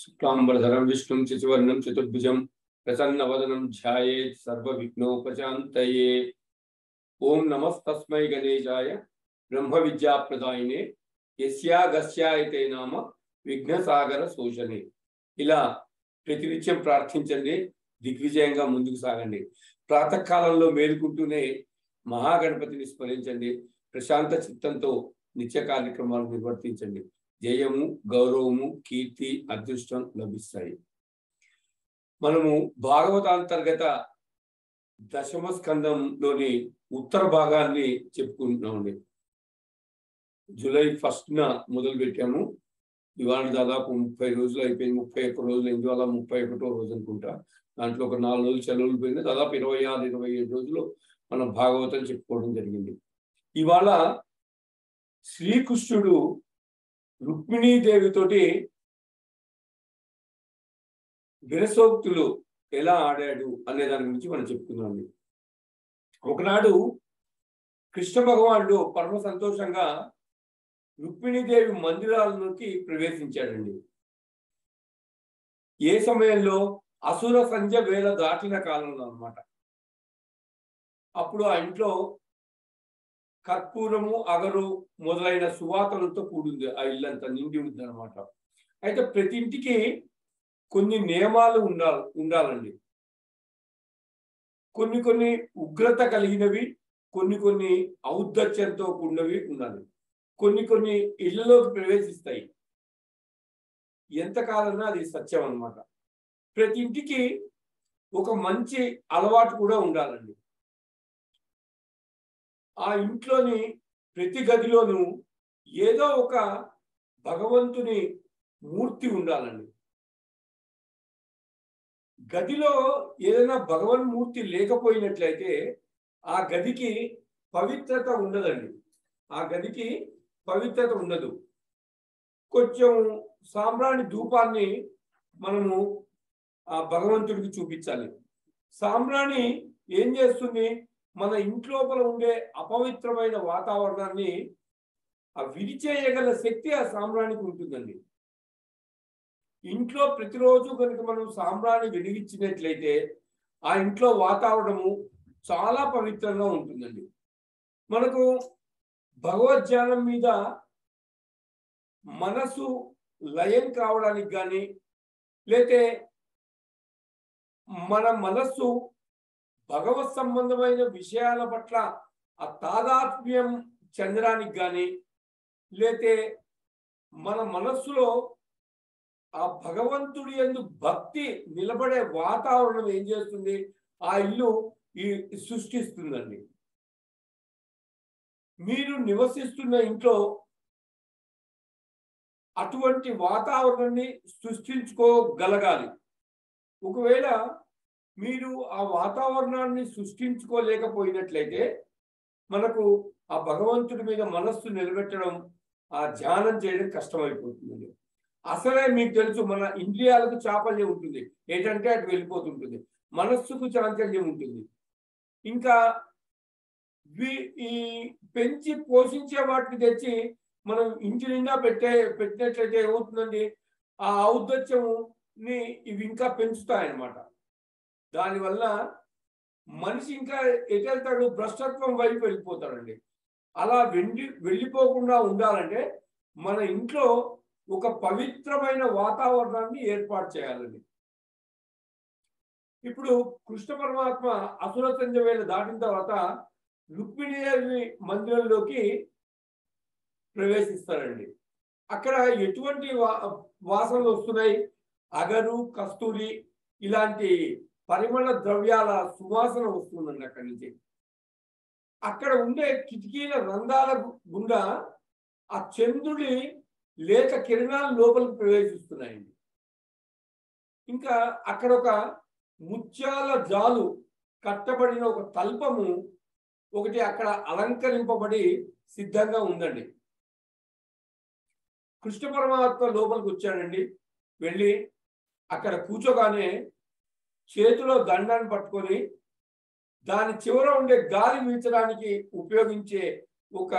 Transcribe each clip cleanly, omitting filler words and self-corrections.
शुक्लांबरधरं विष्णुं शशिवर्णं चतुर्भुजं प्रसन्नवदनं ध्यायेत् सर्वविघ्नोपशान्तये। ओं नमस्तस्मै गणेशाय ब्रह्मविद्याप्रदायिने यस्यागस्यायते नाम విఘ్నసాగర శోషణే. ఇలా ప్రతినిత్యం ప్రార్థించండి, దిగ్విజయంగా ముందుకు సాగండి. ప్రాతకాలంలో మేలుకుంటూనే మహాగణపతిని స్మరించండి. ప్రశాంత చిత్తంతో నిత్య కార్యక్రమాలు నిర్వర్తించండి. జయము, గౌరవము, కీర్తి, అదృష్టం లభిస్తాయి. మనము భాగవతాంతర్గత దశమ స్కందంలోని ఉత్తర భాగాన్ని చెప్పుకుంటున్నామండి. జూలై 1న మొదలు పెట్టాము. ఇవాళ దాదాపు 30 రోజులు అయిపోయింది. 31 రోజులు అయింది. ఇవాళ 31వ రోజు అనుకుంటా. దాంట్లో ఒక 4 రోజులు సెలవులు పోయింది. దాదాపు 26-27 రోజులు మనం భాగవతం చెప్పుకోవడం జరిగింది. ఇవాళ శ్రీకృష్ణుడు రుక్మిణీదేవితోటి విరసోక్తులు ఎలా ఆడాడు అనే దాని గురించి మనం చెప్పుకుందాం. ఒకనాడు కృష్ణ భగవానుడు పరమ సంతోషంగా రుక్మిణీదేవి మందిరాలలోకి ప్రవేశించాడండి. ఏ సమయంలో? అసుర సంధ్య వేళ దాటిన కాలంలో అన్నమాట. అప్పుడు ఆ ఇంట్లో కర్పూరము, అగరు మొదలైన సువాసనలతో కూడింది. ఆ ఇల్లంతా నిండి ఉంది అనమాట. అయితే ప్రతి ఇంటికి కొన్ని నియమాలు ఉండాలండి. కొన్ని ఉగ్రత కలిగినవి, కొన్ని ఔద్ధత్యంతో కూడినవి ఉండాలి. కొన్ని ఇళ్లలోకి ప్రవేశిస్తాయి. ఎంతకాలన్నా అది సత్యం అన్నమాట. ప్రతి ఇంటికి ఒక మంచి అలవాటు కూడా ఉండాలండి. ఆ ఇంట్లోని ప్రతి గదిలోనూ ఏదో ఒక భగవంతుని మూర్తి ఉండాలండి. గదిలో ఏదైనా భగవన్మూర్తి లేకపోయినట్లయితే ఆ గదికి పవిత్రత ఉండదండి. ఆ గదికి పవిత్రత ఉండదు. కొంచెం సాంబ్రాణి ధూపాన్ని మనము ఆ భగవంతుడికి చూపించాలి. సాంబ్రాణి ఏం చేస్తుంది? మన ఇంట్లోపల ఉండే అపవిత్రమైన వాతావరణాన్ని విడిచేయగల శక్తి ఆ సాంబ్రాణికి ఉంటుందండి. ఇంట్లో ప్రతిరోజు కనుక మనం సాంబ్రాణి వెలిగించినట్లయితే ఆ ఇంట్లో వాతావరణము చాలా పవిత్రంగా ఉంటుందండి. మనకు భగవద్ధ్యానం మీద మనసు లయం కావడానికి కానీ, లేతే మన మనస్సు భగవత్ సంబంధమైన విషయాల పట్ల ఆ తాదాత్మ్యం చెందడానికి కానీ, లేతే మన మనస్సులో ఆ భగవంతుడి యందు భక్తి నిలబడే వాతావరణం ఏం చేస్తుంది? ఆ ఇల్లు సృష్టిస్తుందండి. మీరు నివసిస్తున్న ఇంట్లో అటువంటి వాతావరణాన్ని సృష్టించుకోగలగాలి. ఒకవేళ మీరు ఆ వాతావరణాన్ని సృష్టించుకోలేకపోయినట్లయితే మనకు ఆ భగవంతుడి మీద మనస్సు నిలబెట్టడం, ఆ ధ్యానం చేయడం కష్టమైపోతుందండి. అసలే మీకు తెలుసు, మన ఇంద్రియాలకు చాపల్యం ఉంటుంది. ఏంటంటే అటు వెళ్ళిపోతుంటుంది. మనస్సుకు చాంచల్యం ఉంటుంది. ఇంకా ఈ పెంచి పోషించే వాటిని తెచ్చి మనం ఇంటి నిండా పెట్టినట్లయితే ఏమవుతుందండి? ఆ ఔద్ధత్యంని ఇవి ఇంకా పెంచుతాయన్నమాట. దానివల్ల మనిషి ఇంకా ఎటు వెళ్తాడు? భ్రష్టత్వం వైపు వెళ్ళిపోతాడండి. అలా వెళ్ళిపోకుండా ఉండాలంటే మన ఇంట్లో ఒక పవిత్రమైన వాతావరణాన్ని ఏర్పాటు చేయాలండి. ఇప్పుడు కృష్ణ పరమాత్మ అసుర సంధ్య వేళ దాటిన తర్వాత రుక్మిణీదేవి మందిరంలోకి ప్రవేశిస్తారండి. అక్కడ ఎటువంటి వాసనలు వస్తున్నాయి? అగరు, కస్తూరి ఇలాంటి పరిమళ ద్రవ్యాల సువాసన వస్తుందండి అక్కడి నుంచి. అక్కడ ఉండే కిటికీల రంధ్రాల గుండా ఆ చంద్రుడి లేత కిరణాలు లోపలికి ప్రవేశిస్తున్నాయండి. ఇంకా అక్కడ ఒక ముత్యాల జాలు కట్టబడిన ఒక తల్పము ఒకటి అక్కడ అలంకరింపబడి సిద్ధంగా ఉందండి. కృష్ణ పరమాత్మ లోపలికి వచ్చాడండి. వెళ్ళి అక్కడ కూర్చోగానే చేతిలో దండాన్ని పట్టుకొని దాని చివర ఉండే గాలి వీచడానికి ఉపయోగించే ఒక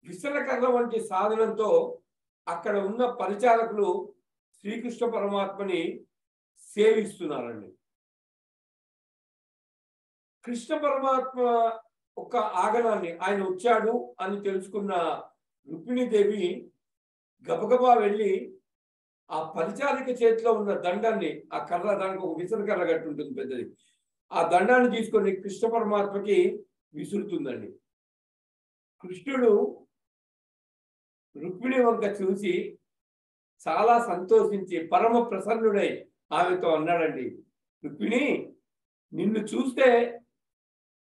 విసనకర్ర వంటి సాధనంతో అక్కడ ఉన్న పరిచారకులు శ్రీకృష్ణ పరమాత్మని సేవిస్తున్నారండి. కృష్ణ పరమాత్మ ఒక ఆగనాన్ని ఆయన వచ్చాడు అని తెలుసుకున్న రుక్మిణీదేవి గబగబా వెళ్ళి ఆ పరిచారిక చేతిలో ఉన్న దండాన్ని, ఆ కర్ర, దానికి ఒక విసన కర్ర గట్టి ఉంటుంది పెద్దది, ఆ దండాన్ని తీసుకొని కృష్ణ పరమాత్మకి విసురుతుందండి. కృష్ణుడు రుక్మిణి వంక చూసి చాలా సంతోషించి పరమ ప్రసన్నుడై ఆమెతో అన్నాడండి, రుక్మిణి, నిన్ను చూస్తే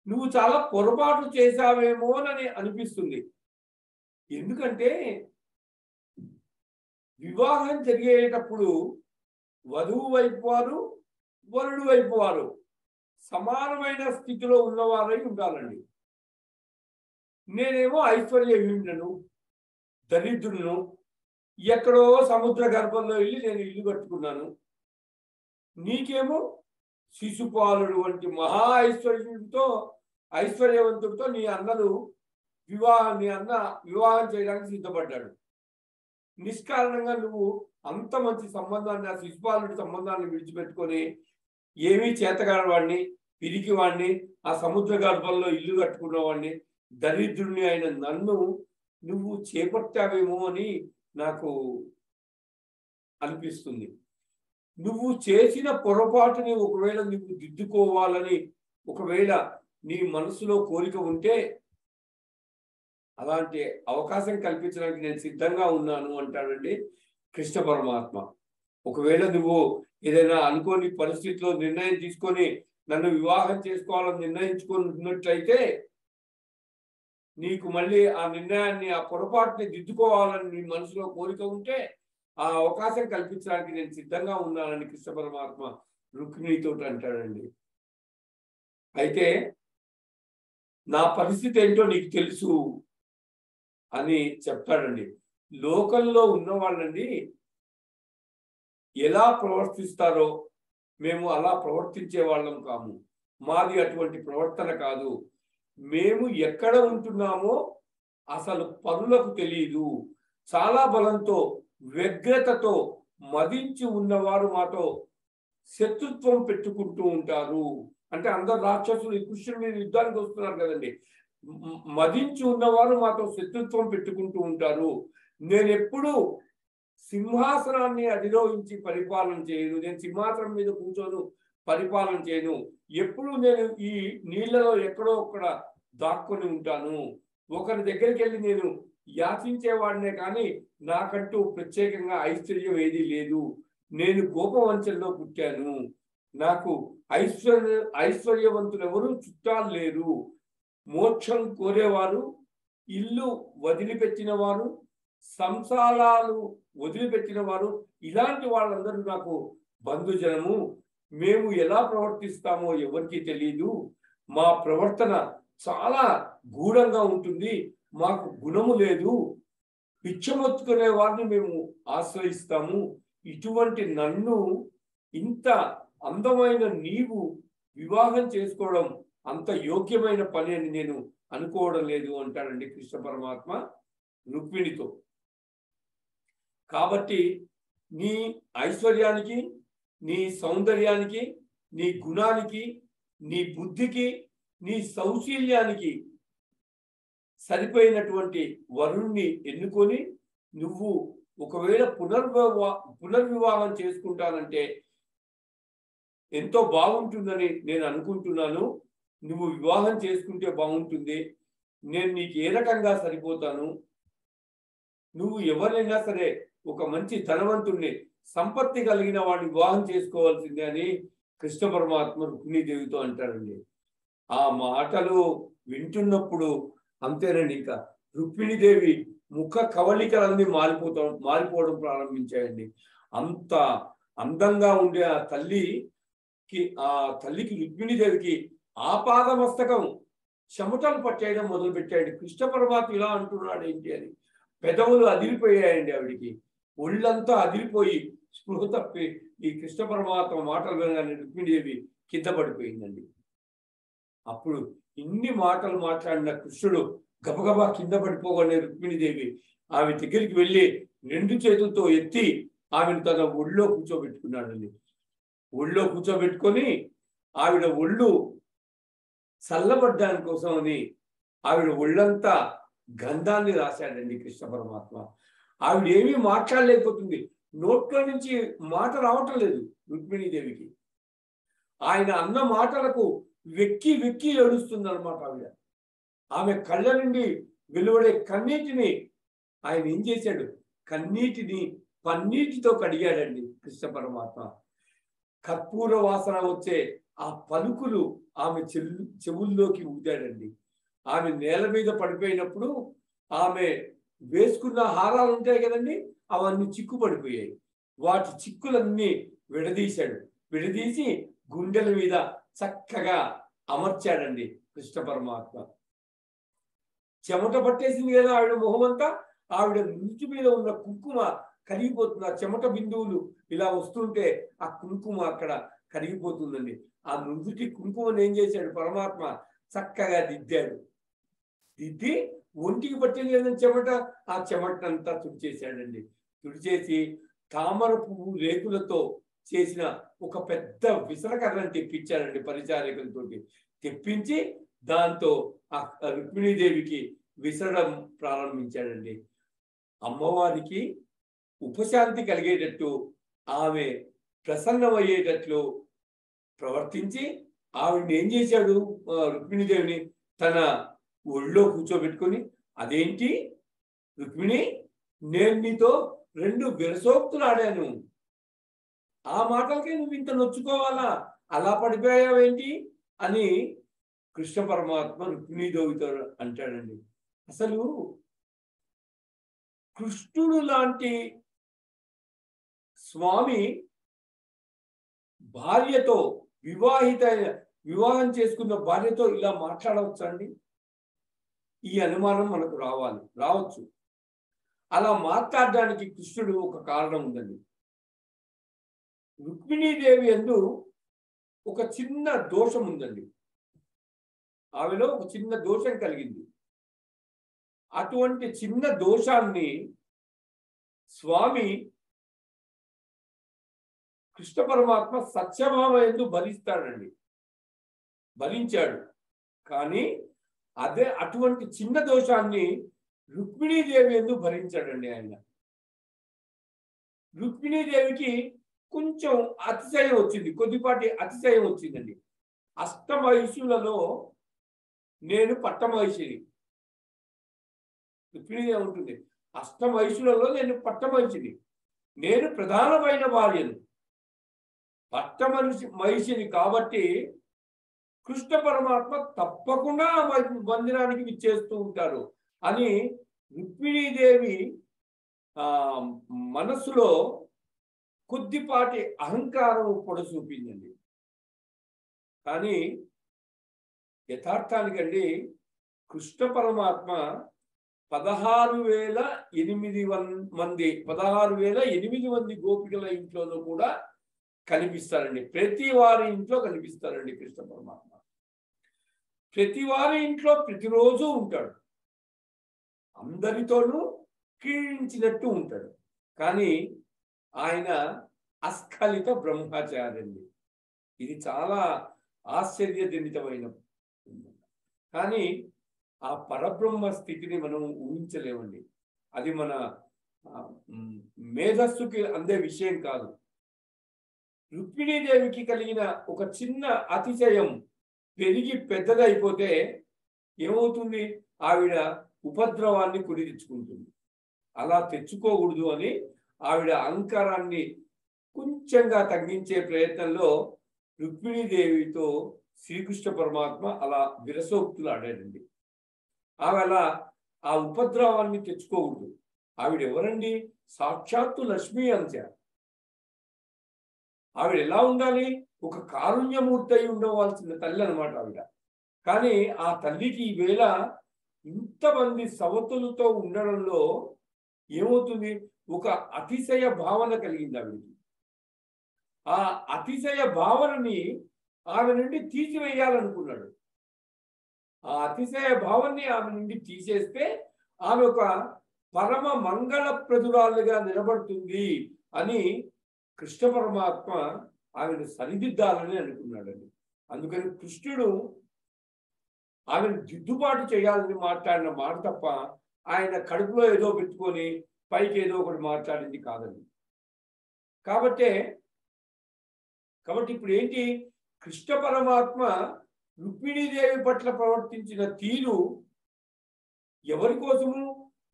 నువ్వు చాలా పొరపాటు చేశావేమోనని అనిపిస్తుంది. ఎందుకంటే వివాహం జరిగేటప్పుడు వధువు వైపు వారు, వరుడు వైపు వారు సమానమైన స్థితిలో ఉన్నవారై ఉండాలండి. నేనేమో ఐశ్వర్యహీనులను, దరిద్రులను, ఎక్కడో సముద్ర గర్భంలో వెళ్ళి నేను ఇల్లు కట్టుకున్నాను. నీకేమో శిశుపాలుడు వంటి మహా ఐశ్వర్యవంతుడితో నీ అన్న వివాహం చేయడానికి సిద్ధపడ్డాడు. నిష్కారణంగా నువ్వు అంత మంచి సంబంధాన్ని, ఆ శిశుపాలుడి సంబంధాన్ని విడిచిపెట్టుకొని ఏమీ చేతగాని వాడిని, పిరికి వాడిని, ఆ సముద్ర గర్భంలో ఇల్లు కట్టుకున్న వాడిని, దరిద్రుడిని అయిన నన్ను నువ్వు చేపట్టావేమో అని నాకు అనిపిస్తుంది. నువ్వు చేసిన పొరపాటుని ఒకవేళ నువ్వు దిద్దుకోవాలని ఒకవేళ నీ మనసులో కోరిక ఉంటే అలాంటి అవకాశం కల్పించడానికి నేను సిద్ధంగా ఉన్నాను అంటాడండి కృష్ణ పరమాత్మ. ఒకవేళ నువ్వు ఏదైనా అనుకోని పరిస్థితిలో నిర్ణయం తీసుకొని నన్ను వివాహం చేసుకోవాలని నిర్ణయించుకున్నట్లయితే నీకు మళ్ళీ ఆ నిర్ణయాన్ని, ఆ పొరపాటుని దిద్దుకోవాలని నీ మనసులో కోరిక ఉంటే ఆ అవకాశం కల్పించడానికి నేను సిద్ధంగా ఉన్నానని కృష్ణ పరమాత్మ రుక్మిణితో అంటాడండి. అయితే నా పరిస్థితి ఏంటో నీకు తెలుసు అని చెప్తాడండి. లోకంలో ఉన్న వాళ్ళండి ఎలా ప్రవర్తిస్తారో మేము అలా ప్రవర్తించే వాళ్ళం కాము. మాది అటువంటి ప్రవర్తన కాదు. మేము ఎక్కడ ఉంటున్నామో అసలు పరులకు తెలియదు. చాలా బలంతో, వ్యగ్రతతో మదించి ఉన్నవారు మాతో శత్రుత్వం పెట్టుకుంటూ ఉంటారు. అంటే అందరు రాక్షసులు ఈ కృష్ణుడి మీద యుద్ధానికి వస్తున్నారు కదండి. మదించి ఉన్నవారు మాతో శత్రుత్వం పెట్టుకుంటూ ఉంటారు. నేను ఎప్పుడు సింహాసనాన్ని అధిరోహించి పరిపాలన చేయను. నేను సింహాసనం మీద కూర్చోను, పరిపాలన చేయను. ఎప్పుడు నేను ఈ నీళ్లలో ఎక్కడో ఒక్కడ దాక్కుని ఉంటాను. ఒకరి దగ్గరికి వెళ్ళి నేను యాచించేవాడినే కానీ నాకంటూ ప్రత్యేకంగా ఐశ్వర్యం ఏదీ లేదు. నేను గోపవంచంలో పుట్టాను. నాకు ఐశ్వర్యవంతులు ఎవరు చుట్టాలు లేరు. మోక్షం కోరేవారు, ఇల్లు వదిలిపెట్టిన వారు, సంసారాలు వదిలిపెట్టిన వారు, ఇలాంటి వాళ్ళందరూ నాకు బంధుజనము. మేము ఎలా ప్రవర్తిస్తామో ఎవరికీ తెలియదు. మా ప్రవర్తన చాలా గూఢంగా ఉంటుంది. మాకు గుణము లేదు. పిచ్చమొత్తుకునే వారిని మేము ఆశ్రయిస్తాము. ఇటువంటి నన్ను, ఇంత అందమైన నీవు వివాహం చేసుకోవడం అంత యోగ్యమైన పని అని నేను అనుకోవడం లేదు అంటాడండి కృష్ణ పరమాత్మ రుక్మిణితో. కాబట్టి నీ ఐశ్వర్యానికి, నీ సౌందర్యానికి, నీ గుణానికి, నీ బుద్ధికి, నీ సౌశీల్యానికి సరిపోయినటువంటి వరుణ్ణి ఎన్నుకొని నువ్వు ఒకవేళ పునర్వివాహం చేసుకుంటానంటే ఎంతో బాగుంటుందని నేను అనుకుంటున్నాను. నువ్వు వివాహం చేసుకుంటే బాగుంటుంది. నేను నీకు ఏ రకంగా సరిపోతాను. నువ్వు ఎవరైనా సరే ఒక మంచి ధనవంతుణ్ణి, సంపత్తి కలిగిన వాడిని వివాహం చేసుకోవాల్సిందే అని కృష్ణ పరమాత్మ రుక్మిణీదేవితో అంటారండి. ఆ మాటలు వింటున్నప్పుడు అంతేనండి, ఇంకా రుక్మిణీదేవి ముఖ కవళికలన్నీ మారిపోవడం ప్రారంభించాయండి. అంత అందంగా ఉండే ఆ తల్లికి రుక్మిణీదేవికి ఆపాదమస్తకం చెమటలు పట్టేయడం మొదలుపెట్టాడు. కృష్ణ పరమాత్మ ఇలా అంటున్నాడు ఏంటి అని పెదవులు అదిరిపోయాయండి. ఆవిడికి ఒళ్ళంతా అదిరిపోయి స్పృహ తప్పి ఈ కృష్ణ పరమాత్మ మాటలు వినగానే రుక్మిణీదేవి కింద పడిపోయిందండి. అప్పుడు ఇన్ని మాటలు మాట్లాడిన కృష్ణుడు గబగబా కింద పడిపోగానే రుక్మిణీదేవి ఆమె దగ్గరికి వెళ్ళి 2 చేతులతో ఎత్తి ఆమెను తన ఒళ్ళో కూర్చోబెట్టుకున్నాడండి. ఒళ్ళో కూర్చోబెట్టుకొని ఆవిడ ఒళ్ళు చల్లబడ్డానికి కోసమని ఆవిడ ఒళ్ళంతా గంధాన్ని రాశాడండి కృష్ణ పరమాత్మ. ఆవిడ ఏమీ మాట్లాడలేకపోతుంది. నోట్లో నుంచి మాట రావటం లేదు రుక్మిణీదేవికి. ఆయన అన్న మాటలకు వెక్కి వెక్కి ఏడుస్తుంది అనమాట ఆవిడ. ఆమె కళ్ళ నుండి వెలువడే కన్నీటిని ఆయన ఏం చేశాడు? కన్నీటిని పన్నీటితో కడిగాడండి కృష్ణ పరమాత్మ. కర్పూర వాసన వచ్చే ఆ పలుకులు ఆమె చెవుల్లోకి ఊదాడండి. ఆమె నేల మీద పడిపోయినప్పుడు ఆమె వేసుకున్న హారాలు ఉంటాయి కదండి, అవన్నీ చిక్కు పడిపోయాయి. వాటి చిక్కులన్నీ విడదీశాడు. విడదీసి గుండెల మీద చక్కగా అమర్చాడండి కృష్ణ పరమాత్మ. చెమట పట్టేసింది కదా ఆవిడ మొహమంతా. ఆవిడ నుదుటి మీద ఉన్న కుంకుమ కరిగిపోతుంది. ఆ చెమట బిందువులు ఇలా వస్తుంటే ఆ కుంకుమ అక్కడ కరిగిపోతుందండి. ఆ నుదుటి కుంకుమను ఏం చేశాడు పరమాత్మ? చక్కగా దిద్దాడు. దిద్ది ఒంటికి పట్టింది లేదని చెమట, ఆ చెమటంతా తుడిచేశాడండి. తుడిచేసి తామర పువ్వు రేకులతో చేసిన ఒక పెద్ద విసరకర్రని తెప్పించాడండి పరిచారికలతోటి. తెప్పించి దాంతో ఆ రుక్మిణీదేవికి విసరడం ప్రారంభించాడండి. అమ్మవారికి ఉపశాంతి కలిగేటట్టు, ఆమె ప్రసన్నమయ్యేటట్లు ప్రవర్తించి ఆవిడని ఏం చేశాడు? రుక్మిణీదేవిని తన ఒళ్ళో కూర్చోబెట్టుకొని, అదేంటి రుక్మిణి, నేను నీతో 2 విరసోక్తులు ఆడాను, ఆ మాటలకే నువ్వు ఇంత నొచ్చుకోవాలా? అలా పడిపోయావేంటి అని కృష్ణ పరమాత్మ రుక్మిణీదేవితో అంటాడండి. అసలు కృష్ణుడు లాంటి స్వామి భార్యతో వివాహం చేసుకున్న భార్యతో ఇలా మాట్లాడవచ్చండి? ఈ అనుమానం మనకు రావచ్చు. అలా మాట్లాడడానికి కృష్ణుడు ఒక కారణం ఉందండి. రుక్మిణీదేవి యందు ఒక చిన్న దోషం ఉందండి. ఆమెలో ఒక చిన్న దోషం కలిగింది. అటువంటి చిన్న దోషాన్ని స్వామి కృష్ణ పరమాత్మ సత్యభామ యందు భరించాడు. కానీ అటువంటి చిన్న దోషాన్ని రుక్మిణీదేవి యందు భరించాడండి ఆయన. రుక్మిణీదేవికి కొంచెం అతిశయం వచ్చింది, కొద్దిపాటి అతిశయం వచ్చిందండి. అష్టమహిషులలో నేను పట్టమహిషిని. రుక్మిణీదేవి ఉంటుంది, అష్టమహిషులలో నేను పట్టమహిషిని, నేను ప్రధానమైన భార్యను, పట్టమహిషిని కాబట్టి కృష్ణ పరమాత్మ తప్పకుండా మందిరానికి విచ్చేస్తూ ఉంటారు అని రుక్మిణీదేవి మనస్సులో కొద్దిపాటి అహంకారం పొడసూపిందండి. కానీ యథార్థానికండి కృష్ణ పరమాత్మ 16,800 మంది గోపికల ఇంట్లోనూ కూడా కనిపిస్తారండి. ప్రతి వారి ఇంట్లో కనిపిస్తారండి కృష్ణ పరమాత్మ. ప్రతి వారి ఇంట్లో ప్రతిరోజు ఉంటాడు. అందరితోనూ కీడించినట్టు ఉంటాడు. కానీ ఆయన అస్ఖలిత బ్రహ్మచారి. ఇది చాలా ఆశ్చర్యజనితమైన. కానీ ఆ పరబ్రహ్మ స్థితిని మనం ఊహించలేమండి. అది మన మేధస్సుకి అందే విషయం కాదు. రుక్మిణీదేవికి కలిగిన ఒక చిన్న అతిశయం పెరిగి పెద్దదైపోతే ఏమవుతుంది? ఆవిడ ఉపద్రవాన్ని కొని తెచ్చుకుంటుంది. అలా తెచ్చుకోకూడదు అని ఆవిడ అహంకారాన్ని కొంచెంగా తగ్గించే ప్రయత్నంలో రుక్మిణీదేవితో శ్రీకృష్ణ పరమాత్మ అలా విరసోక్తులు ఆడాడండి. ఆమె అలా ఆ ఉపద్రవాన్ని తెచ్చుకోకూడదు. ఆవిడ ఎవరండి? సాక్షాత్తు లక్ష్మీ అంశ. ఆవిడ ఎలా ఉండాలి? ఒక కారుణ్యమూర్తి అయి ఉండవలసిన తల్లి అనమాట ఆవిడ. కానీ ఆ తల్లికి ఈవేళ ఇంతమంది సవతులతో ఉండడంలో ఏమవుతుంది? ఒక అతిశయ భావన కలిగింది ఆవిడకి. ఆ అతిశయ భావనని ఆమె నుండి తీసివేయాలనుకున్నాడు. ఆ అతిశయ భావాన్ని ఆమె నుండి తీసేస్తే ఆమె ఒక పరమ మంగళప్రదురాలుగా నిలబడుతుంది అని కృష్ణ పరమాత్మ ఆమెను సరిదిద్దాలని అనుకున్నాడండి. అందుకని కృష్ణుడు ఆమెను దిద్దుబాటు చేయాలని మాట్లాడిన మాట తప్ప ఆయన కడుపులో ఏదో పెట్టుకొని పైకి ఏదో ఒకటి మాట్లాడింది కాదండి. కాబట్టి ఇప్పుడు ఏంటి, కృష్ణ పరమాత్మ రుక్మిణీదేవి పట్ల ప్రవర్తించిన తీరు ఎవరి కోసము?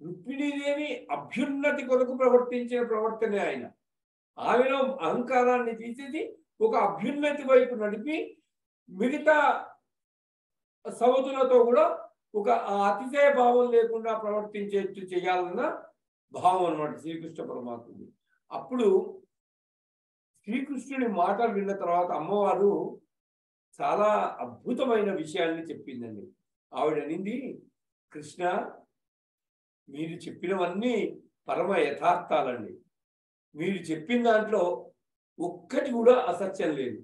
రుక్మిణీదేవి అభ్యున్నతి కొరకు ప్రవర్తించిన ప్రవర్తనే ఆయన. ఆమెలో అహంకారాన్ని తీసేసి ఒక అభ్యున్నతి వైపు నడిపి మిగతా సవతులతో కూడా ఒక అతిశయ భావం లేకుండా ప్రవర్తించేట్టు చేయాలన్న భావం అన్నమాట శ్రీకృష్ణ పరమాత్ముడి. అప్పుడు శ్రీకృష్ణుని మాటలు విన్న తర్వాత అమ్మవారు చాలా అద్భుతమైన విషయాన్ని చెప్పిందండి. ఆవిడ అనింది, కృష్ణ మీరు చెప్పినవన్నీ పరమ యథార్థాలండి. మీరు చెప్పిన దాంట్లో ఒక్కటి కూడా అసత్యం లేదు.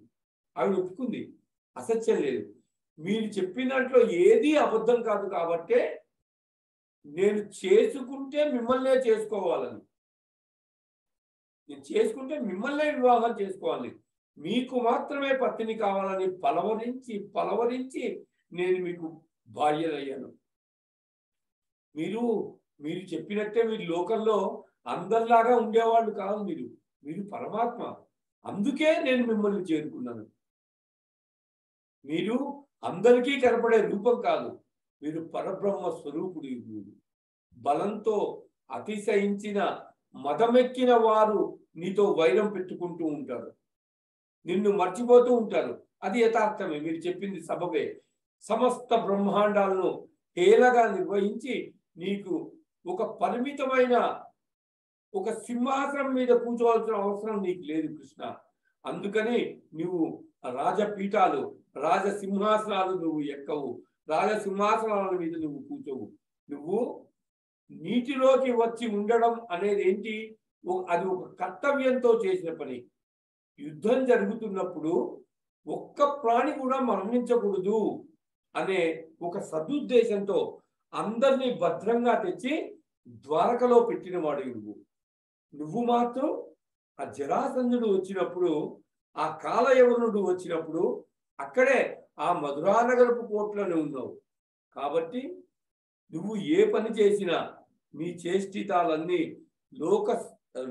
ఆవిడ ఒప్పుకుంది, అసత్యం లేదు. మీరు చెప్పిన దాంట్లో ఏది అబద్ధం కాదు. కాబట్టే నేను చేసుకుంటే మిమ్మల్నే చేసుకోవాలని, నేను చేసుకుంటే మిమ్మల్నే వివాహం చేసుకోవాలి, మీకు మాత్రమే పత్ని కావాలని పలవరించి నేను మీకు భార్యలయ్యాను. మీరు చెప్పినట్టే మీరు లోకంలో అందరిలాగా ఉండేవాళ్ళు కాదు. మీరు పరమాత్మ, అందుకే నేను మిమ్మల్ని చేరుకున్నాను. మీరు అందరికీ కనపడే రూపం కాదు, మీరు పరబ్రహ్మ స్వరూపుడు. మీరు బలంతో అతిశయించిన మదమెక్కిన వారు నీతో వైరం పెట్టుకుంటూ ఉంటారు, నిన్ను మర్చిపోతూ ఉంటారు. అది యథార్థమే, మీరు చెప్పింది సబబే. సమస్త బ్రహ్మాండాలను హేళగా నిర్వహించి నీకు ఒక పరిమితమైన ఒక సింహాసనం మీద కూర్చోవాల్సిన అవసరం నీకు లేదు కృష్ణ. అందుకని నువ్వు రాజపీఠాలు, రాజసింహాసనాలు నువ్వు ఎక్కవు, రాజసింహాసనాల మీద నువ్వు కూర్చోవు. నువ్వు నీటిలోకి వచ్చి ఉండడం అనేది ఏంటి? అది ఒక కర్తవ్యంతో చేసిన పని. యుద్ధం జరుగుతున్నప్పుడు ఒక్క ప్రాణి కూడా మరణించకూడదు అనే ఒక సదుద్దేశంతో అందరినీ భద్రంగా తెచ్చి ద్వారకలో పెట్టినవాడు నువ్వు మాత్రం ఆ జరాసంధుడు వచ్చినప్పుడు, ఆ కాలయవనుడు వచ్చినప్పుడు అక్కడే ఆ మధురానగరపు కోట్లోనే ఉన్నావు. కాబట్టి నువ్వు ఏ పని చేసినా నీ చేష్టితాలన్నీ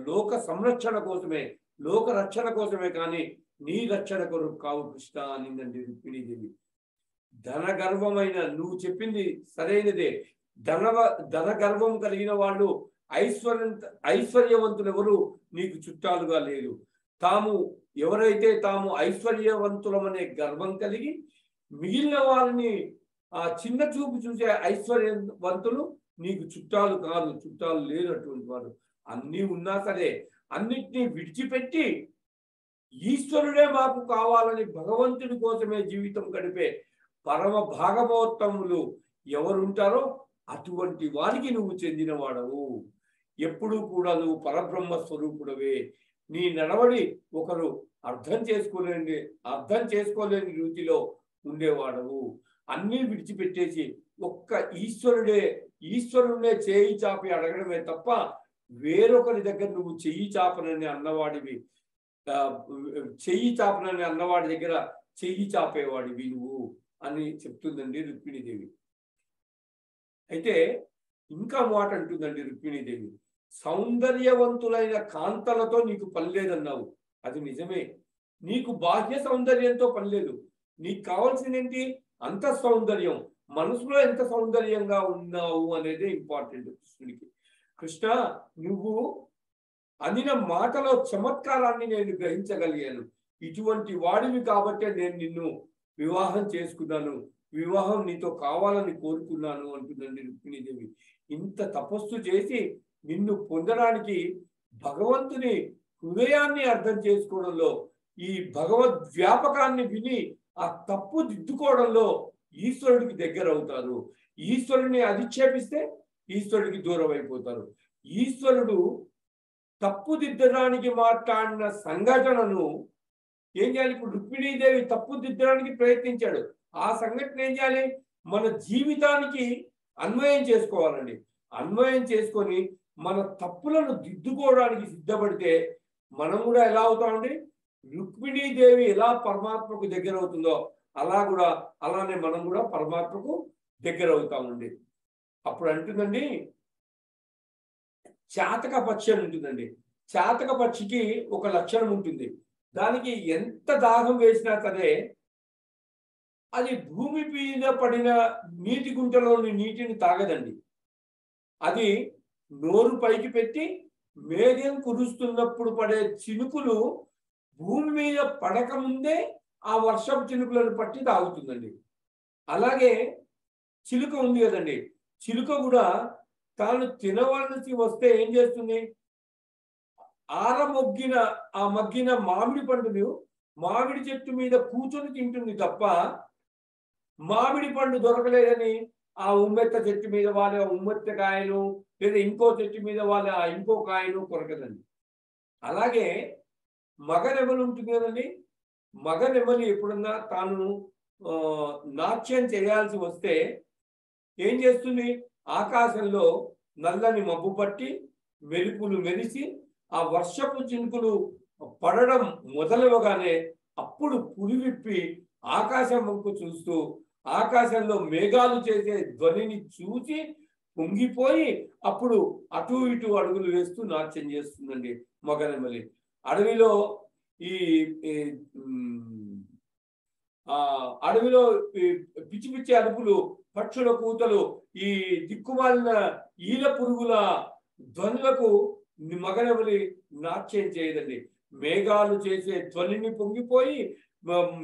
లోక సంరక్షణ కోసమే, లోక రక్షణ కోసమే, కానీ నీ రక్షణ కొరకు కావు కృష్ణ అనిందండి రుక్మిణీదేవి. ధనగర్వమైన, నువ్వు చెప్పింది సరైనదే, ధనగర్వం కలిగిన వాళ్ళు ఐశ్వర్యవంతులు ఎవరు నీకు చుట్టాలుగా లేరు. ఎవరైతే తాము ఐశ్వర్యవంతులమనే గర్వం కలిగి మిగిలిన వారిని ఆ చిన్న చూపు చూసే ఐశ్వర్యవంతులు నీకు చుట్టాలు కాదు, చుట్టాలు లేరు. అటువంటి వారు అన్నీ ఉన్నా సరే అన్నిటినీ విడిచిపెట్టి ఈశ్వరుడే మాకు కావాలని భగవంతుడి కోసమే జీవితం గడిపే పరమ భాగవోత్తములు ఎవరుంటారో అటువంటి వారికి నువ్వు చెందినవాడవు. ఎప్పుడూ కూడా నువ్వు పరబ్రహ్మ స్వరూపుడవే. నీ నడవడి ఒకరు అర్థం చేసుకోలేని రీతిలో ఉండేవాడవు. అన్నీ విడిచిపెట్టేసి ఒక్క ఈశ్వరుడే చేయి చాపి అడగడమే తప్ప వేరొకరి దగ్గర నువ్వు చెయ్యి చాపనని అన్నవాడి దగ్గర చెయ్యి చాపేవాడివి నువ్వు అని చెప్తుందండి రుక్మిణీదేవి. అయితే ఇంకా మాట అంటుందండి రుక్మిణీదేవి, సౌందర్యవంతులైన కాంతలతో నీకు పని లేదన్నావు. అది నిజమే, నీకు బాహ్య సౌందర్యంతో పని లేదు. నీకు కావాల్సింది ఏంటి? అంత సౌందర్యం, మనసులో ఎంత సౌందర్యంగా ఉన్నావు అనేది ఇంపార్టెంట్ కృష్ణుడికి. కృష్ణ, నువ్వు అనిన మాటలో చమత్కారాన్ని నేను గ్రహించగలిగాను. ఇటువంటి వాడివి కాబట్టే నేను నిన్ను వివాహం చేసుకున్నాను, వివాహం నీతో కావాలని కోరుకున్నాను అంటుందండి రుక్మిణీదేవి. ఇంత తపస్సు చేసి నిన్ను పొందడానికి భగవంతుని హృదయాన్ని అర్థం చేసుకోవడంలో, ఈ భగవద్ వ్యాపకాన్ని విని ఆ తప్పు దిద్దుకోవడంలో ఈశ్వరుడికి దగ్గర అవుతారు. ఈశ్వరుని అధిక్షేపిస్తే ఈశ్వరుడికి దూరం అయిపోతారు. ఈశ్వరుడు తప్పు దిద్దడానికి మాట్లాడిన సంఘటనను ఏం చేయాలి? ఇప్పుడు రుక్మిణీదేవి తప్పు దిద్దడానికి ప్రయత్నించాడు. ఆ సంఘటన ఏం చేయాలి? మన జీవితానికి అన్వయం చేసుకోవాలండి. అన్వయం చేసుకొని మన తప్పులను దిద్దుకోవడానికి సిద్ధపడితే మనం కూడా ఎలా అవుతామండి? రుక్మిణీదేవి ఎలా పరమాత్మకు దగ్గర అవుతుందో అలానే మనం కూడా పరమాత్మకు దగ్గర అవుతామండి. అప్పుడు అంటుందండి, చాతక పక్షి అని ఉంటుందండి. చాతక పక్షికి ఒక లక్షణం ఉంటుంది. దానికి ఎంత దాహం వేసినా సరే అది భూమి మీద పడిన నీటి గుంటలోని నీటిని తాగదండి. అది నోరు పైకి పెట్టి మేఘం కురుస్తున్నప్పుడు పడే చినుకులు భూమి మీద పడక ముందే ఆ వర్షపు చినుకులను పట్టి తాగుతుందండి. అలాగే చిలుక ఉంది కదండి, చిలుక కూడా తాను తినవలసి వస్తే ఏం చేస్తుంది? మగ్గిన మామిడి పండును మామిడి చెట్టు మీద కూర్చొని తింటుంది తప్ప, మామిడి పండు దొరకలేదని ఆ ఉమ్మెత్త చెట్టు మీద వాళ్ళ ఉమ్మెత్త కాయను, లేదా ఇంకో చెట్టు మీద వాళ్ళ ఇంకో కాయను కొరకదండి. అలాగే మగనెమలి ఉంటుంది కదండి, మగనెమలి ఎప్పుడన్నా తాను నాట్యం చేయాల్సి వస్తే ఏం చేస్తుంది? ఆకాశంలో నల్లని మబ్బు పట్టి మెరుపులు మెరిసి ఆ వర్షపు చినుకులు పడడం మొదలవగానే అప్పుడు పులి విప్పి ఆకాశం వంపు చూస్తూ ఆకాశంలో మేఘాలు చేసే ధ్వనిని చూసి పొంగిపోయి అప్పుడు అటు ఇటు అడుగులు వేస్తూ నాట్యం చేస్తుందండి మగనెమలి. అడవిలో ఈ అడవిలో పిచ్చి పిచ్చి అరుపులు, పక్షుల కూతలు, ఈ దిక్కుమాలిన ఈల పురుగుల ధ్వనులకు మగనెమలి నాట్యం చేయదండి. మేఘాలు చేసే ధ్వనిని పొంగిపోయి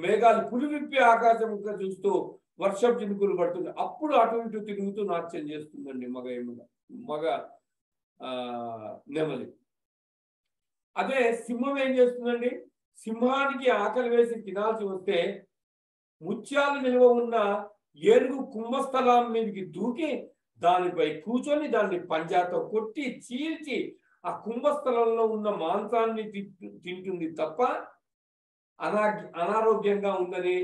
మేఘాలు పులి విప్పి ఆకాశం చూస్తూ వర్షపు చినుకులు పడుతుంది. అప్పుడు అటు ఇటు తిరుగుతూ నాట్యం చేస్తుందండి మగ నెమలి. అదే సింహం ఏం చేస్తుందండి? సింహానికి ఆకలి వేసి తినాల్సి వస్తే ముత్యాలు నిల్వ ఉన్న ఏనుగు కుంభస్థలం మీదకి దూకి దానిపై కూర్చొని దాన్ని పంజాతో కొట్టి చీల్చి ఆ కుంభస్థలంలో ఉన్న మాంసాన్ని తింటుంది తప్ప అనారోగ్యంగా ఉందని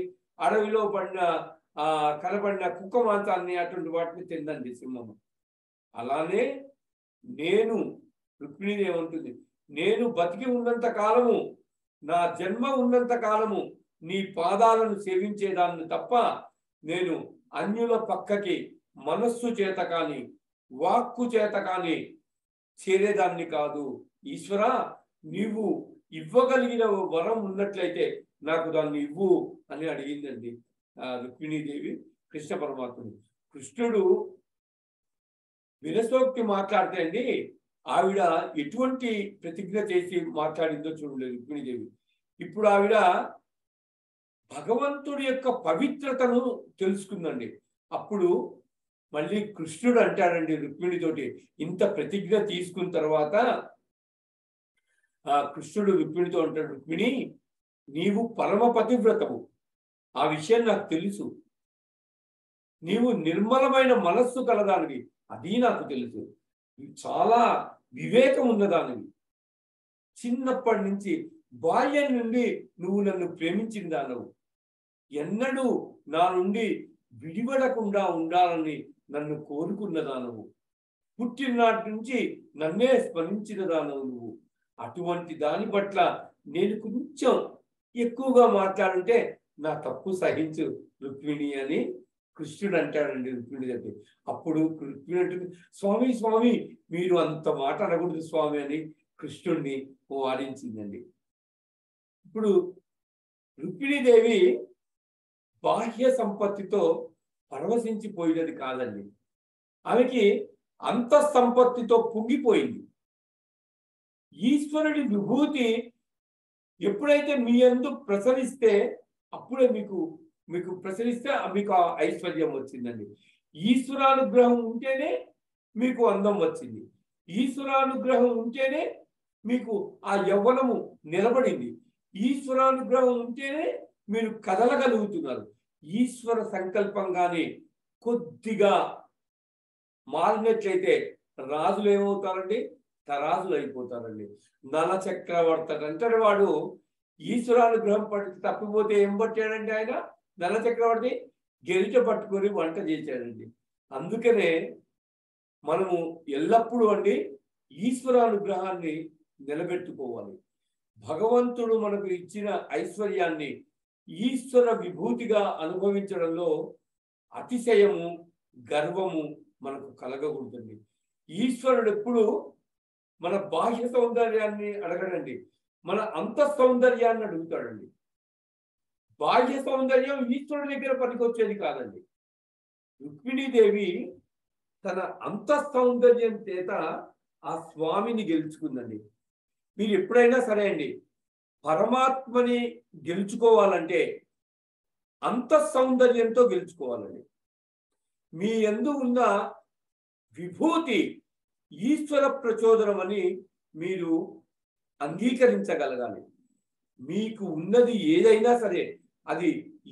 అడవిలో కనబడిన కుక్క మాంసాన్ని అటువంటి వాటిని తిందండి సింహము. అలానే నేను రుక్మిణి ఏమంటుంది? నేను బతికి ఉన్నంత కాలము, నా జన్మ ఉన్నంత కాలము నీ పాదాలను సేవించేదాన్ని తప్ప నేను అన్యుల పక్కకి మనస్సు చేత కాని వాక్కు చేత కాని చేరేదాన్ని కాదు. ఈశ్వర, నీవు ఇవ్వగలిగిన వరం ఉన్నట్లయితే నాకు దాన్ని ఇవ్వు అని అడిగిందండి రుక్మిణీదేవి కృష్ణ పరమాత్ముడు. కృష్ణుడు విరసోక్తి మాట్లాడితే అండి ఆవిడ ఎటువంటి ప్రతిజ్ఞ చేసి మాట్లాడిందో చూడలేదు రుక్మిణీదేవి. ఇప్పుడు ఆవిడ భగవంతుడి యొక్క పవిత్రతను తెలుసుకుందండి. అప్పుడు మళ్ళీ కృష్ణుడు అంటాడండి రుక్మిణితోటి, ఇంత ప్రతిజ్ఞ తీసుకున్న తర్వాత కృష్ణుడు రుక్మిణితో అంటాడు, రుక్మిణి, నీవు పరమ పతివ్రతము, ఆ విషయం నాకు తెలుసు. నీవు నిర్మలమైన మనస్సు కలదానివి, అది నాకు తెలుసు. చాలా వివేకం ఉన్నదానివి. చిన్నప్పటి నుంచి బాల్యం నుండి నువ్వు నన్ను ప్రేమించిన దానవు. ఎన్నడూ నా నుండి విడివడకుండా ఉండాలని నన్ను కోరుకున్నదానవు. పుట్టిననాటి నుంచి నన్నే స్మరించిన దానవు నువ్వు. అటువంటి దాని పట్ల నేను కొంచెం ఎక్కువగా మాట్లాడుంటే నా తప్పు సహించు రుక్మిణి అని కృష్ణుడు అంటాడండి రుక్మిణి దగ్గర. అప్పుడు రుక్మిణి అంటుంది, స్వామి స్వామి మీరు అంత మాట అనకూడదు స్వామి అని కృష్ణుడిని వారించిందండి. ఇప్పుడు రుక్మిణీదేవి బాహ్య సంపత్తితో పరవశించిపోయినది కాదండి, ఆమెకి అంతఃసంపత్తితో పొంగిపోయింది. ఈశ్వరుడి విభూతి ఎప్పుడైతే మీ యందు ప్రసరిస్తే అప్పుడే మీకు ప్రసరిస్తే మీకు ఆ ఐశ్వర్యం వచ్చిందండి. ఈశ్వరానుగ్రహం ఉంటేనే మీకు అందం వచ్చింది. ఈశ్వరానుగ్రహం ఉంటేనే మీకు ఆ యవ్వనము నిలబడింది. ఈశ్వరానుగ్రహం ఉంటేనే మీరు కదలగలుగుతున్నారు. ఈశ్వర సంకల్పంగానే కొద్దిగా మారినట్లయితే రాజులు ఏమవుతారండి? తరాజులు అయిపోతారండి. నల చక్రవర్తి అంటాడు వాడు ఈశ్వరానుగ్రహం పట్టి తప్పిపోతే ఏం పట్టాడంటే ఆయన నల చక్రవర్తి గెరిట పట్టుకొని వంట చేశాడండి. అందుకనే మనము ఎల్లప్పుడూ అండి ఈశ్వరానుగ్రహాన్ని నిలబెట్టుకోవాలి. భగవంతుడు మనకు ఇచ్చిన ఐశ్వర్యాన్ని ఈశ్వర విభూతిగా అనుభవించడంలో అతిశయము, గర్వము మనకు కలగకూడదండి. ఈశ్వరుడు ఎప్పుడు మన బాహ్య సౌందర్యాన్ని అడగడండి, మన అంత సౌందర్యాన్ని అడుగుతాడండి. బాహ్య సౌందర్యం ఈశ్వరుడి దగ్గర పనికొచ్చేది కాదండి. రుక్మిణీదేవి తన అంత సౌందర్యం చేత ఆ స్వామిని గెలుచుకుందండి. మీరు ఎప్పుడైనా సరే అండి, పరమాత్మని గెలుచుకోవాలంటే అంత సౌందర్యంతో గెలుచుకోవాలండి. మీ యందు ఉన్న విభూతి ఈశ్వర ప్రచోదనం అని మీరు అంగీకరించగలగాలి. మీకు ఉన్నది ఏదైనా సరే అది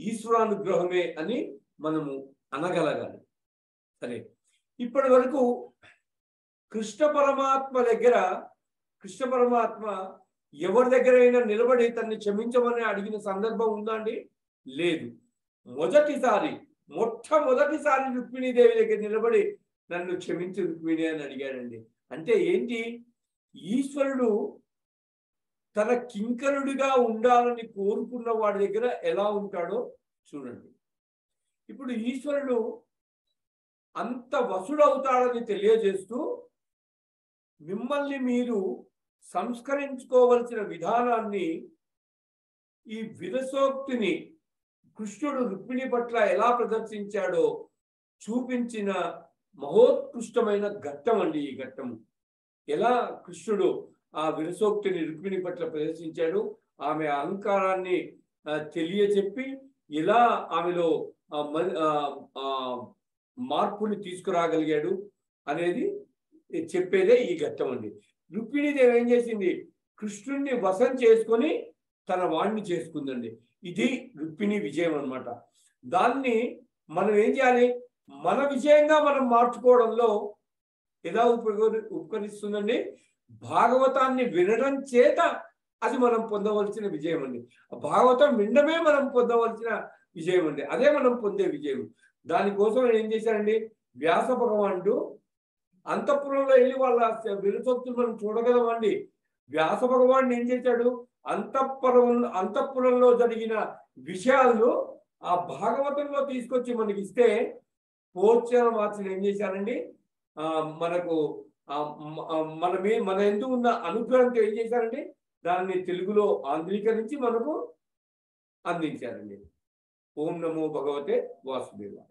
ఈశ్వరానుగ్రహమే అని మనము అనగలగాలి. సరే, ఇప్పటి వరకు కృష్ణ పరమాత్మ ఎవరి దగ్గరైనా నిలబడి తనని క్షమించమని అడిగిన సందర్భం ఉందా అండి? లేదు. మొట్టమొదటిసారి రుక్మిణీదేవి దగ్గర నిలబడి నన్ను క్షమించు రుక్మిణి అని అడిగాడండి. అంటే ఏంటి? ఈశ్వరుడు తన కింకరుడిగా ఉండాలని కోరుకున్న వాడి దగ్గర ఎలా ఉంటాడో చూడండి. ఇప్పుడు ఈశ్వరుడు అంత వసుడవుతాడని తెలియజేస్తూ మిమ్మల్ని మీరు సంస్కరించుకోవలసిన విధానాన్ని, ఈ విరసోక్తిని కృష్ణుడు రుక్మిణి పట్ల ఎలా ప్రదర్శించాడో చూపించిన మహోత్కృష్టమైన ఘట్టం అండి ఈ ఘట్టము. ఎలా కృష్ణుడు ఆ విరసోక్తిని రుక్మిణి పట్ల ప్రదర్శించాడు, ఆమె అహంకారాన్ని తెలియచెప్పి ఎలా ఆమెలో మార్పుని తీసుకురాగలిగాడు అనేది చెప్పేదే ఈ ఘట్టం అండి. రుక్మిణీదేవి ఏం చేసింది? కృష్ణుణ్ణి వశం చేసుకొని తన వాణ్ణి చేసుకుందండి. ఇది రుక్మిణి విజయం అన్నమాట. దాన్ని మనం ఏం చేయాలి? మన విజయంగా మనం మార్చుకోవడంలో ఎలా ఉపకరిస్తుందండి? భాగవతాన్ని వినడం చేత అది మనం పొందవలసిన విజయం అండి. భాగవతం వినడమే మనం పొందవలసిన విజయం అండి. అదే మనం పొందే విజయం. దానికోసం ఏం చేశారండి? వ్యాస భగవానుడు అంతఃపురంలో వెళ్ళి వాళ్ళ విరసోక్తులు మనం చూడగలమండి. వ్యాస భగవానుడు ఏం చేశాడు? అంతఃపురంలో జరిగిన విషయాలను ఆ భాగవతంలో తీసుకొచ్చి మనకి ఇస్తే పోర్చన మార్చులు ఏం చేశారండి? మనకు మన ఎందుకు ఉన్న అనుగ్రహంతో ఏం చేశారండి? దాన్ని తెలుగులో ఆంధ్రీకరించి మనకు అందించారండి. ఓం నమో భగవతే వాసుదేవాయ.